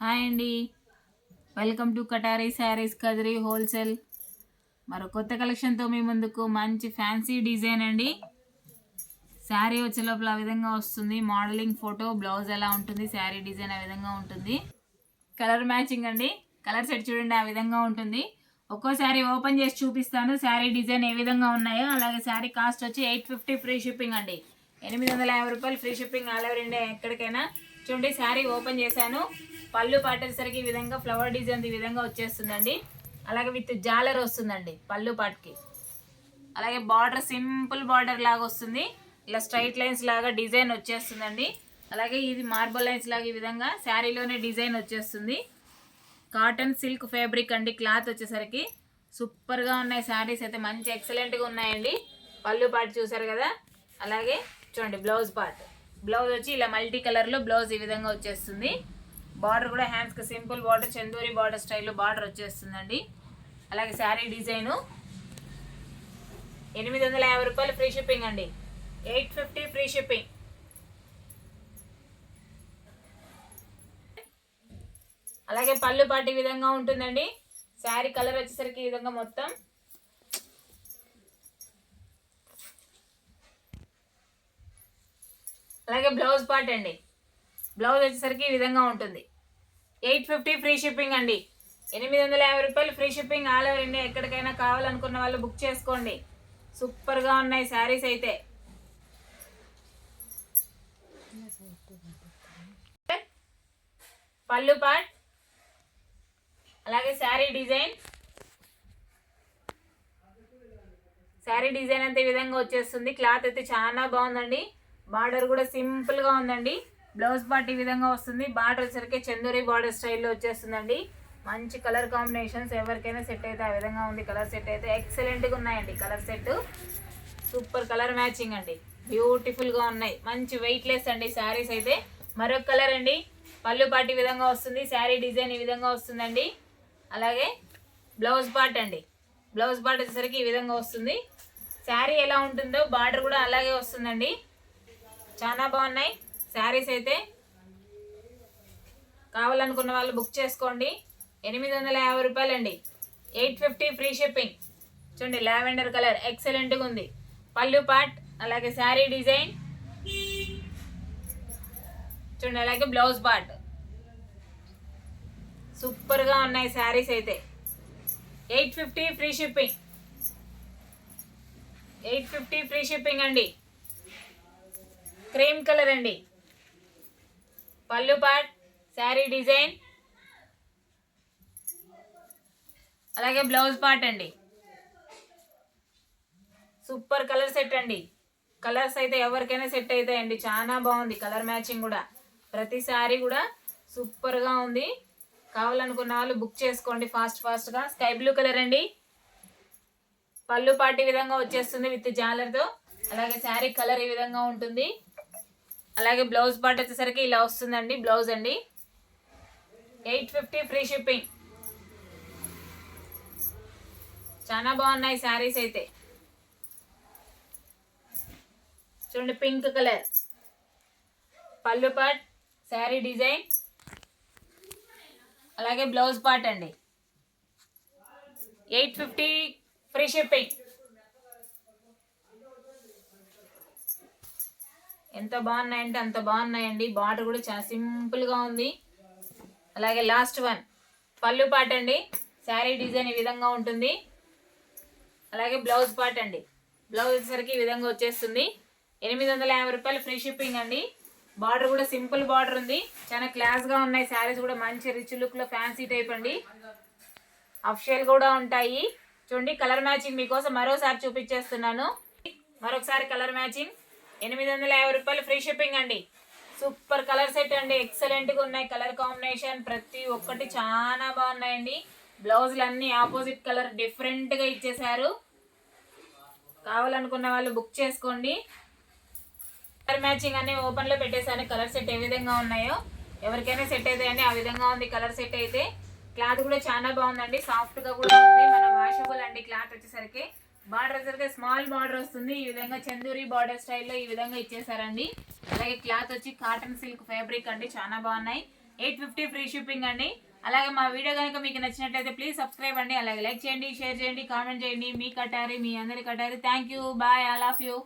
Hi అండి. Welcome to కటారీ saris Kadiri wholesale. మరో కొత్త కలెక్షన్తో మీ ముందుకు మంచి ఫ్యాన్సీ డిజైన్ అండి. శారీ వచ్చే లోపల ఆ విధంగా వస్తుంది. మోడలింగ్ ఫోటో, బ్లౌజ్ ఎలా ఉంటుంది, శారీ డిజైన్ ఆ విధంగా ఉంటుంది. కలర్ మ్యాచింగ్ అండి. కలర్ సెట్ చూడండి ఆ విధంగా ఉంటుంది. ఒక్కో శారీ ఓపెన్ చేసి చూపిస్తాను. శారీ డిజైన్ ఏ విధంగా ఉన్నాయో. అలాగే శారీ కాస్ట్ వచ్చి 850 ఫ్రీ షిప్పింగ్ అండి. 850 రూపాయలు free shipping all over India ఎక్కడికైనా. చూడండి శారీ ఓపెన్ చేశాను. పళ్ళు పాటేసరికి ఈ విధంగా ఫ్లవర్ డిజైన్ ఈ విధంగా వచ్చేస్తుందండి. అలాగే విత్ జాలర్ వస్తుందండి పళ్ళు పాటకి. అలాగే బార్డర్ సింపుల్ బార్డర్ లాగా వస్తుంది. ఇలా స్ట్రైట్ లైన్స్ లాగా డిజైన్ వచ్చేస్తుందండి. అలాగే ఇది మార్బల్ లైన్స్ లాగా ఈ విధంగా శారీలోనే డిజైన్ వచ్చేస్తుంది. కాటన్ సిల్క్ ఫ్యాబ్రిక్ అండి. క్లాత్ వచ్చేసరికి సూపర్గా ఉన్నాయి. శారీస్ అయితే మంచి ఎక్సలెంట్గా ఉన్నాయండి. పళ్ళు పాటు చూసారు కదా. అలాగే చూడండి బ్లౌజ్ పార్ట్. బ్లౌజ్ వచ్చి ఇలా మల్టీ కలర్లో బ్లౌజ్ ఈ విధంగా వచ్చేస్తుంది. బార్డర్ కూడా హ్యాండ్స్కి సింపుల్ బార్డర్, చందూరి బార్డర్ స్టైల్లో బార్డర్ వచ్చేస్తుందండి. అలాగే శారీ డిజైను 850 రూపాయలు ఫ్రీ షిప్పింగ్ అండి. 850 ఫ్రీ షిప్పింగ్. అలాగే పళ్ళు పాటు ఈ విధంగా ఉంటుందండి. శారీ కలర్ వచ్చేసరికి ఈ విధంగా మొత్తం. అలాగే బ్లౌజ్ పార్ట్ అండి. బ్లౌజ్ వచ్చేసరికి ఈ విధంగా ఉంటుంది. 850 ఫ్రీ షిప్పింగ్ అండి. 850 రూపాయలు free shipping all over India ఎక్కడికైనా. కావాలనుకున్న వాళ్ళు బుక్ చేసుకోండి. సూపర్గా ఉన్నాయి శారీస్ అయితే. పళ్ళు పార్ట్ అలాగే శారీ డిజైన్. శారీ డిజైన్ అంతే ఈ విధంగా వచ్చేస్తుంది. క్లాత్ అయితే చాలా బాగుందండి. బార్డర్ కూడా సింపుల్గా ఉందండి. బ్లౌజ్ పార్ట్ ఈ విధంగా వస్తుంది. బార్డర్ వచ్చరికి చందూరి బార్డర్ స్టైల్లో వచ్చేస్తుందండి. మంచి కలర్ కాంబినేషన్స్ ఎవరికైనా సెట్ అయితే ఆ విధంగా ఉంది. కలర్ సెట్ అయితే ఎక్సలెంట్గా ఉన్నాయండి. Colour set super colour matching అండి. బ్యూటిఫుల్గా ఉన్నాయి. మంచి వెయిట్లెస్ అండి శారీస్ అయితే. మరొక కలర్ అండి. పళ్ళు పార్ట్ ఈ విధంగా వస్తుంది. శారీ డిజైన్ ఈ విధంగా వస్తుందండి. అలాగే బ్లౌజ్ పార్ట్ అండి. బ్లౌజ్ పార్ట్ వచ్చేసరికి ఈ విధంగా వస్తుంది. శారీ ఎలా ఉంటుందో బార్డర్ కూడా అలాగే వస్తుందండి. చాలా బాగున్నాయి శారీస్ అయితే. కావాలనుకున్న వాళ్ళు బుక్ చేసుకోండి. 850 రూపాయలు అండి. 850 ఫ్రీ షిప్పింగ్. చూడండి లావెండర్ కలర్ ఎక్సలెంట్గా ఉంది. పళ్ళు పార్ట్ అలాగే శారీ డిజైన్ చూడండి. అలాగే బ్లౌజ్ పార్ట్ సూపర్గా ఉన్నాయి శారీస్ అయితే. 850 ఫ్రీ షిప్పింగ్. 850 ఫ్రీ షిప్పింగ్ అండి. క్రీమ్ కలర్ అండి. పళ్ళు పార్ట్ శారీ డిజైన్ అలాగే బ్లౌజ్ పార్ట్ అండి. సూపర్ కలర్ సెట్ అండి. కలర్స్ అయితే ఎవరికైనా సెట్ అవుతాయండి. చాలా బాగుంది కలర్ మ్యాచింగ్ కూడా. ప్రతి శారీ కూడా సూపర్గా ఉంది. కావాలనుకున్న వాళ్ళు బుక్ చేసుకోండి ఫాస్ట్గా. స్కై బ్లూ కలర్ అండి. పళ్ళు పార్ట్ ఈ విధంగా వచ్చేస్తుంది విత్ జాలర్తో. అలాగే శారీ కలర్ ఈ విధంగా ఉంటుంది. అలాగే బ్లౌజ్ పార్ట్ వచ్చేసరికి ఇలా వస్తుందండి. బ్లౌజ్ అండి. 850 ఫ్రీ షిప్పింగ్. చాలా బాగున్నాయి శారీస్ అయితే. చూడండి పింక్ కలర్. పళ్ళు పార్ట్ శారీ డిజైన్ అలాగే బ్లౌజ్ పార్ట్ అండి. 850 ఫ్రీ షిప్పింగ్. ఎంత బాగున్నాయంటే అంత బాగున్నాయండి. బార్డర్ కూడా చాలా సింపుల్గా ఉంది. అలాగే లాస్ట్ వన్ పళ్ళు పార్ట్ అండి. శారీ డిజైన్ ఈ విధంగా ఉంటుంది. అలాగే బ్లౌజ్ పార్ట్ అండి. బ్లౌజ్ వచ్చేసరికి ఈ విధంగా వచ్చేస్తుంది. 850 రూపాయలు ఫ్రీ షిప్పింగ్ అండి. బార్డర్ కూడా సింపుల్ బార్డర్ ఉంది. చాలా క్లాస్గా ఉన్నాయి శారీస్ కూడా. మంచి రిచ్ లుక్లో ఫ్యాన్సీ టైప్ అండి. అఫిషియల్ కూడా ఉంటాయి. చూడండి కలర్ మ్యాచింగ్ మీకోసం మరోసారి చూపించేస్తున్నాను. మరొకసారి కలర్ మ్యాచింగ్. 850 రూపాయలు ఫ్రీ షిప్పింగ్ అండి. సూపర్ కలర్ సెట్ అండి. ఎక్సలెంట్గా ఉన్నాయి కలర్ కాంబినేషన్. ప్రతి ఒక్కటి చాలా బాగున్నాయండి. బ్లౌజులు అన్నీ ఆపోజిట్ కలర్ డిఫరెంట్గా ఇచ్చేసారు. కావాలనుకున్న వాళ్ళు బుక్ చేసుకోండి. కలర్ మ్యాచింగ్ అన్ని ఓపెన్లో పెట్టేసాను. కలర్ సెట్ ఏ విధంగా ఉన్నాయో ఎవరికైనా సెట్ అవుతాయండి. ఆ విధంగా ఉంది కలర్ సెట్ అయితే. క్లాత్ కూడా చాలా బాగుందండి. సాఫ్ట్గా కూడా ఉంది. మన వాషబుల్ అండి క్లాత్ వచ్చేసరికి. బార్డర్ వచ్చేసరికి స్మాల్ బార్డర్ వస్తుంది. ఈ విధంగా చందూరి బార్డర్ స్టైల్లో ఈ విధంగా ఇచ్చేసారండి. అలాగే క్లాత్ వచ్చి కాటన్ సిల్క్ ఫ్యాబ్రిక్ అండి. చాలా బాగున్నాయి. 850 ఫ్రీ షిప్పింగ్ అండి. అలాగే మా వీడియో కనుక మీకు నచ్చినట్లయితే ప్లీజ్ సబ్స్క్రైబ్ అండి. అలాగే లైక్ చేయండి, షేర్ చేయండి, కామెంట్ చేయండి. మీ కటారి, మీ అందరి Katari. Thank you, bye, I love you.